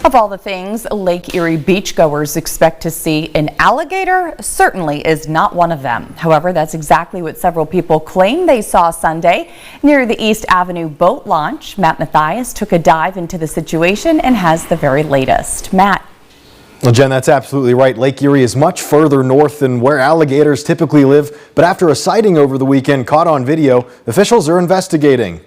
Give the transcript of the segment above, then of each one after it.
Of all the things Lake Erie beachgoers expect to see, an alligator certainly is not one of them. However, that's exactly what several people claim they saw Sunday near the East Avenue boat launch. Matt Mathias took a dive into the situation and has the very latest. Matt. Well, Jen, that's absolutely right. Lake Erie is much further north than where alligators typically live, but after a sighting over the weekend caught on video, officials are investigating.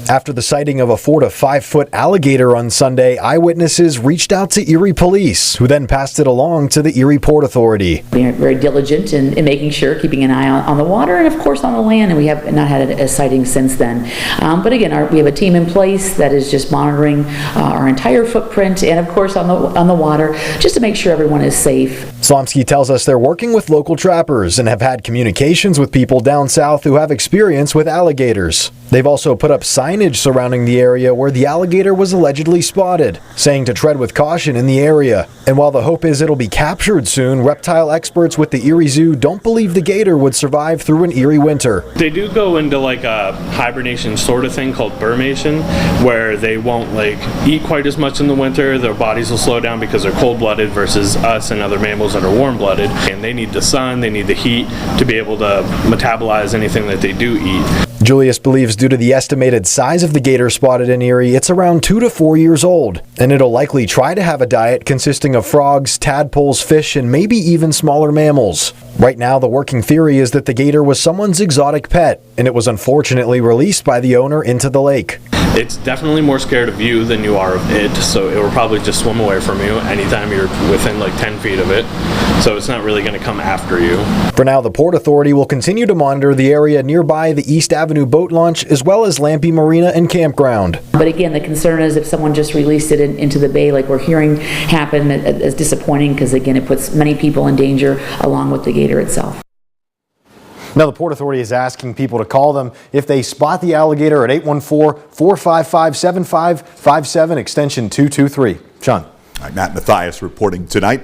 After the sighting of a 4 to 5 foot alligator on Sunday, eyewitnesses reached out to Erie police, who then passed it along to the Erie Port Authority. We are very diligent in making sure, keeping an eye on the water and of course on the land, and we have not had a sighting since then. But again, we have a team in place that is just monitoring our entire footprint and of course on the water, just to make sure everyone is safe. Slomsky tells us they're working with local trappers and have had communications with people down south who have experience with alligators. They've also put up signage surrounding the area where the alligator was allegedly spotted, saying to tread with caution in the area. And while the hope is it'll be captured soon, reptile experts with the Erie Zoo don't believe the gator would survive through an Erie winter. They do go into like a hibernation sort of thing called burmation, where they won't eat quite as much in the winter. Their bodies will slow down because they're cold-blooded versus us and other mammals that are warm-blooded. And they need the sun, they need the heat to be able to metabolize anything that they do eat. Julius believes due to the estimated size of the gator spotted in Erie, it's around 2 to 4 years old, and it'll likely try to have a diet consisting of frogs, tadpoles, fish, and maybe even smaller mammals. Right now, the working theory is that the gator was someone's exotic pet, and it was unfortunately released by the owner into the lake. It's definitely more scared of you than you are of it, so it will probably just swim away from you anytime you're within 10 feet of it, so it's not really going to come after you. For now, the Port Authority will continue to monitor the area nearby the East Avenue boat launch as well as Lampe Marina and Campground. But again, the concern is if someone just released it into the bay like we're hearing happen, is disappointing because again it puts many people in danger along with the gator itself. Now, the Port Authority is asking people to call them if they spot the alligator at 814-455-7557, extension 223. Sean. All right, Matt Mathias reporting tonight.